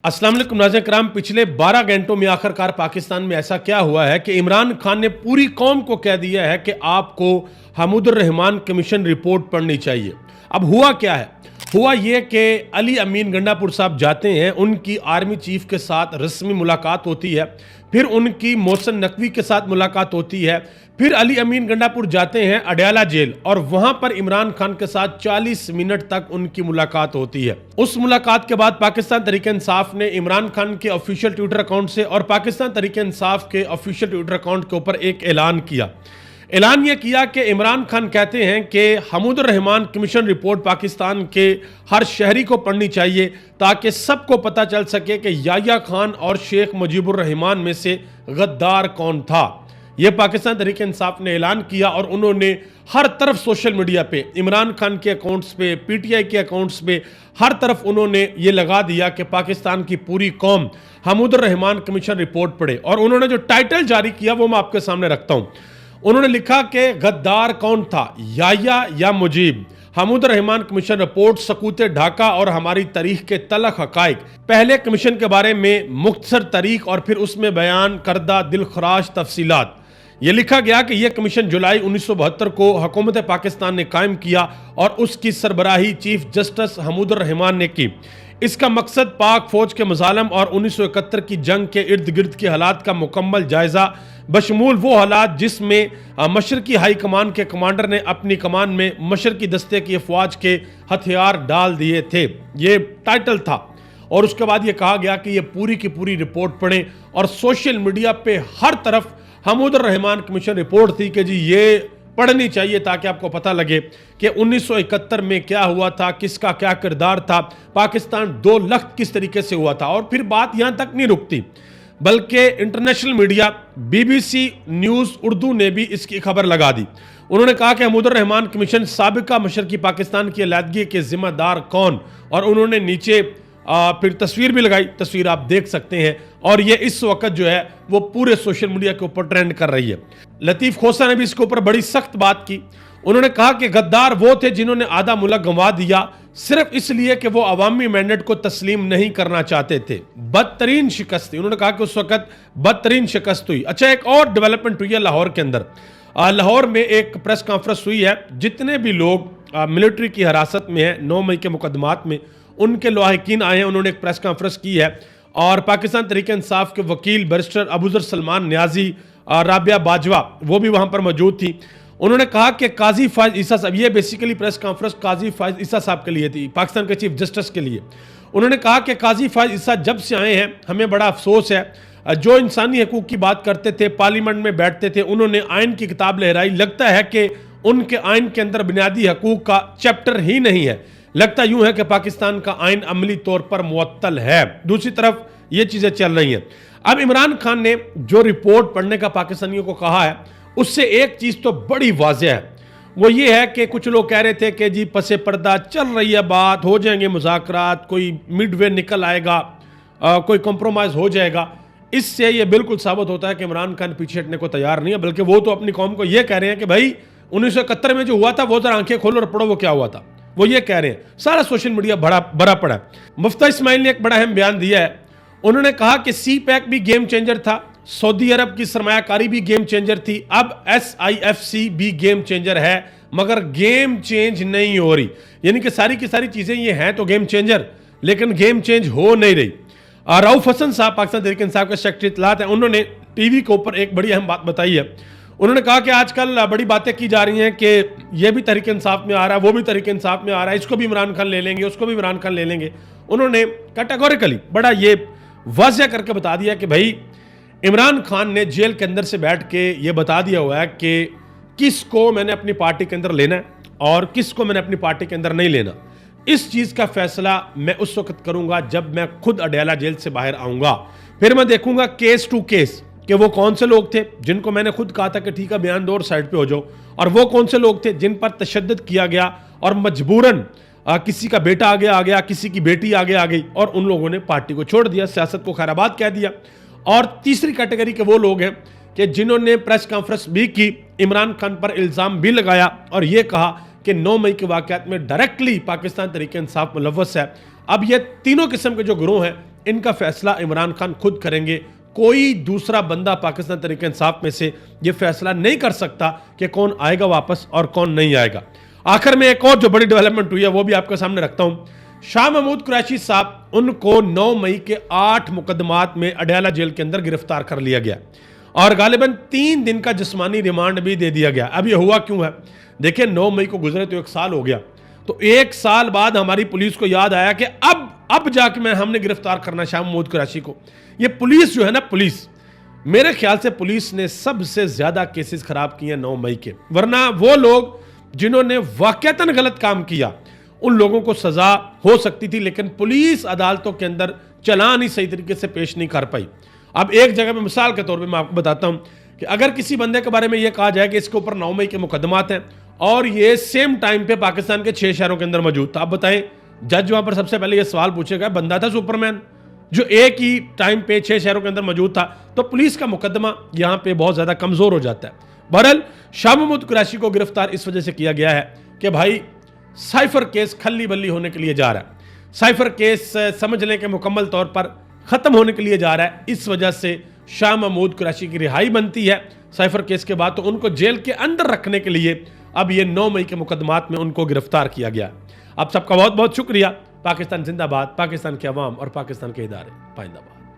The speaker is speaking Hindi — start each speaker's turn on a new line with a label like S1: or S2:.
S1: अस्सलाम वालेकुम नाज़रीन किराम, पिछले 12 घंटों में आखिरकार पाकिस्तान में ऐसा क्या हुआ है कि इमरान खान ने पूरी कौम को कह दिया है कि आपको हमूदुर रहमान कमीशन रिपोर्ट पढ़नी चाहिए। अब हुआ क्या है? हुआ ये कि अली अमीन गंडापुर साहब जाते हैं, उनकी आर्मी चीफ के साथ रस्मी मुलाकात होती है, फिर उनकी मोहसिन नकवी के साथ मुलाकात होती है, फिर अली अमीन गंडापुर जाते हैं अडयाला जेल और वहां पर इमरान खान के साथ 40 मिनट तक उनकी मुलाकात होती है। उस मुलाकात के बाद पाकिस्तान तहरीक-ए-इंसाफ ने इमरान खान के ऑफिशियल ट्विटर अकाउंट से और पाकिस्तान तहरीक-ए-इंसाफ के ऑफिशियल ट्विटर अकाउंट के ऊपर एक ऐलान किया। ऐलान यह किया कि इमरान खान कहते हैं कि हमूदुर रहमान कमीशन रिपोर्ट पाकिस्तान के हर शहरी को पढ़नी चाहिए ताकि सबको पता चल सके कि याह्या खान और शेख मुजीबुर रहमान में से गद्दार कौन था। यह पाकिस्तान तहरीक इंसाफ ने ऐलान किया और उन्होंने हर तरफ सोशल मीडिया पे, इमरान खान के अकाउंट्स पे, पीटीआई के अकाउंट्स पे, हर तरफ उन्होंने ये लगा दिया कि पाकिस्तान की पूरी कौम हमूदुर रहमान कमीशन रिपोर्ट पढ़े। और उन्होंने जो टाइटल जारी किया वो मैं आपके सामने रखता हूँ। उन्होंने लिखा कि गद्दार कौन था, याह्या या मुजीब? हमूदुर रहमान कमीशन रिपोर्ट, सकूते ढाका और हमारी तारीख के तलख हकाइक। पहले कमीशन के बारे में मुख्तसर तारीख और फिर उसमें बयान करदा दिलखराश तफसीलात। यह लिखा गया कि यह कमीशन जुलाई 1972 को हुकूमत पाकिस्तान ने कायम किया और उसकी सरबराही चीफ जस्टिस हमूदुर रहमान ने की। इसका मकसद पाक फौज के मजालम और 1971 की जंग के इर्द गिर्द के हालात का मुकम्मल जायजा, बशमूल वो हालात जिसमें मशरकी हाई कमान के कमांडर ने अपनी कमान में मशरकी दस्ते की अफवाज के हथियार डाल दिए थे। ये टाइटल था और उसके बाद ये कहा गया कि ये पूरी की पूरी रिपोर्ट पढ़ें और सोशल मीडिया पे हर तरफ हमूदुर रहमान कमीशन रिपोर्ट थी कि जी ये पढ़नी चाहिए ताकि आपको पता लगे कि 1971 में क्या हुआ था, किसका क्या किरदार था, पाकिस्तान 2 लख्त किस तरीके से हुआ था। और फिर बात यहाँ तक नहीं रुकती, बल्कि international media BBC news Urdu ने भी इसकी खबर लगा दी। उन्होंने कहा कि हमूदुर रहमान कमीशन साबिका मशरकी पाकिस्तान की अलहदगी के जिम्मेदार कौन, और उन्होंने नीचे फिर तस्वीर भी लगाई, तस्वीर आप देख सकते हैं। और ये इस वक्त जो है वो पूरे सोशल मीडिया के ऊपर ट्रेंड कर रही है। लतीफ़ खोसा ने भी इसके ऊपर बड़ी सख्त बात की। उन्होंने कहा कि गद्दार वो थे जिन्होंने आधा मुल्क गंवा दिया सिर्फ इसलिए कि वो अवामी मैंडेट को तस्लीम नहीं करना चाहते थे। बदतरीन शिकस्त थी। उन्होंने कहा कि उस वक्त बदतरीन शिकस्त हुई। अच्छा, एक और डेवलपमेंट हुई है लाहौर के अंदर। लाहौर में एक प्रेस कॉन्फ्रेंस हुई है। जितने भी लोग मिलिट्री की हिरासत में हैं 9 मई के मुकदमात में, उनके लाहिकीन आए हैं। उन्होंने एक प्रेस कॉन्फ्रेंस की है और पाकिस्तान तहरीक इंसाफ के वकील बैरिस्टर अबूजर सलमान न्याजी, राबिया बाजवा, वो भी वहाँ पर मौजूद थी। उन्होंने कहा कि काजी फायज ईसा साहब, ये बेसिकली प्रेस कॉन्फ्रेंस काजी फायज ईसा साहब के लिए थी, पाकिस्तान के चीफ जस्टिस के लिए। उन्होंने कहा कि काजी फायज ईसा जब से आए हैं हमें बड़ा अफसोस है, जो इंसानी हकूक़ की बात करते थे, पार्लियामेंट में बैठते थे, उन्होंने आइन की किताब लहराई। लगता है कि उनके आइन के अंदर बुनियादी हकूक़ का चैप्टर ही नहीं है। लगता यूं है कि पाकिस्तान का आइन अमली तौर पर मुअत्तल है। दूसरी तरफ ये चीज़ें चल रही हैं। अब इमरान खान ने जो रिपोर्ट पढ़ने का पाकिस्तानियों को कहा है, उससे एक चीज़ तो बड़ी वाज़ेह है, वो ये है कि कुछ लोग कह रहे थे कि जी पसे पर्दा चल रही है बात, हो जाएंगे मुज़ाकरात, कोई मिडवे निकल आएगा, कोई कंप्रोमाइज़ हो जाएगा। इससे ये बिल्कुल साबित होता है कि इमरान खान पीछे हटने को तैयार नहीं है, बल्कि वो तो अपनी कौम को ये कह रहे हैं कि भाई 1971 में जो हुआ था वो जरा आंखें खोलो और पढ़ो वो क्या हुआ था। वो ये कह रहे हैं। सारा सोशल मीडिया भरा पड़ा है। मुफ्ता इस्माइल ने एक बड़ा अहम बयान दिया है। उन्होंने कहा कि CPEC भी गेम चेंजर था, सऊदी अरब की सरमायाकारी भी गेम चेंजर थी, अब SIFC भी गेम चेंजर है, मगर गेम चेंज नहीं हो रही। यानी कि सारी की सारी चीज़ें ये हैं तो गेम चेंजर, लेकिन गेम चेंज हो नहीं रही। रऊफ हसन साहब पाकिस्तान तहरीक इंसाफ के सेक्रेटरी इत्तलात हैं, उन्होंने टीवी के ऊपर एक बड़ी अहम बात बताई है। उन्होंने कहा कि आजकल बड़ी बातें की जा रही हैं कि ये भी तहरीक इंसाफ में आ रहा है, वो भी तहरीक इंसाफ में आ रहा है, इसको भी इमरान खान ले लेंगे, उसको भी इमरान खान ले लेंगे। उन्होंने कैटेगोरिकली बड़ा ये वाज़ेह करके बता दिया कि भाई इमरान खान ने जेल के अंदर से बैठ के ये बता दिया हुआ है कि किसको मैंने अपनी पार्टी के अंदर लेना है और किसको मैंने अपनी पार्टी के अंदर नहीं लेना। इस चीज़ का फैसला मैं उस वक्त करूँगा जब मैं खुद अडयाला जेल से बाहर आऊँगा। फिर मैं देखूँगा केस टू केस कि वो कौन से लोग थे जिनको मैंने खुद कहा था कि ठीक है बयान दो और साइड पे हो जाओ, और वो कौन से लोग थे जिन पर तशद्दुद किया गया और मजबूरन किसी का बेटा आगे आ गया, किसी की बेटी आगे आ गई और उन लोगों ने पार्टी को छोड़ दिया, सियासत को खैराबाद कह दिया। और तीसरी कैटेगरी के वो लोग हैं कि जिन्होंने प्रेस कॉन्फ्रेंस भी की, इमरान खान पर इल्ज़ाम भी लगाया और ये कहा कि 9 मई के वाक़यात में डायरेक्टली पाकिस्तान तहरीक इंसाफ मुलव्वस है। अब ये तीनों किस्म के जो गिरोह हैं इनका फैसला इमरान खान खुद करेंगे। कोई दूसरा बंदा पाकिस्तान तहरीक इंसाफ में से यह फैसला नहीं कर सकता कि कौन आएगा वापस और कौन नहीं आएगा। आखिर में एक और जो बड़ी डेवलपमेंट हुई है वो भी आपके सामने रखता हूं। शाह महमूद कुरैशी साहब, उनको 9 मई के 8 मुकदमात में अडयाला जेल के अंदर गिरफ्तार कर लिया गया और गालिबन 3 दिन का जिस्मानी रिमांड भी दे दिया गया। अब यह हुआ क्यों है? देखिए, 9 मई को गुजरे तो 1 साल हो गया, तो 1 साल बाद हमारी पुलिस को याद आया कि अब जाके हमने गिरफ्तार करना शाह महमूद कुरैशी को। ये पुलिस जो है ना, पुलिस, मेरे ख्याल से पुलिस ने सबसे ज्यादा केसेस खराब किए 9 मई के। वरना वो लोग जिन्होंने वाकईतन गलत काम किया उन लोगों को सजा हो सकती थी, लेकिन पुलिस अदालतों के अंदर चालान ही सही तरीके से पेश नहीं कर पाई। अब एक जगह पे मिसाल के तौर पे मैं आपको बताता हूं कि अगर किसी बंदे के बारे में यह कहा जाए कि इसके ऊपर 9 मई के मुकदमात हैं और ये सेम टाइम पे पाकिस्तान के 6 शहरों के अंदर मौजूद था, आप बताएं जज वहां पर सबसे पहले यह सवाल पूछेगा, बंदा था सुपरमैन जो एक ही टाइम पे 6 शहरों के अंदर मौजूद था, तो पुलिस का मुकदमा यहां पे बहुत ज्यादा कमजोर हो जाता है। बहरहाल शाह महमूद कुरैशी को गिरफ्तार इस वजह से किया गया है कि भाई साइफर केस खल्ली बल्ली होने के लिए जा रहा है, साइफर केस समझ लें कि मुकम्मल तौर पर खत्म होने के लिए जा रहा है। इस वजह से शाह महमूद कुरैशी की रिहाई बनती है साइफर केस के बाद, तो उनको जेल के अंदर रखने के लिए अब ये 9 मई के मुकदमात में उनको गिरफ्तार किया गया। आप सबका बहुत बहुत शुक्रिया। पाकिस्तान जिंदाबाद, पाकिस्तान के अवाम और पाकिस्तान के इदारे पाइंदाबाद।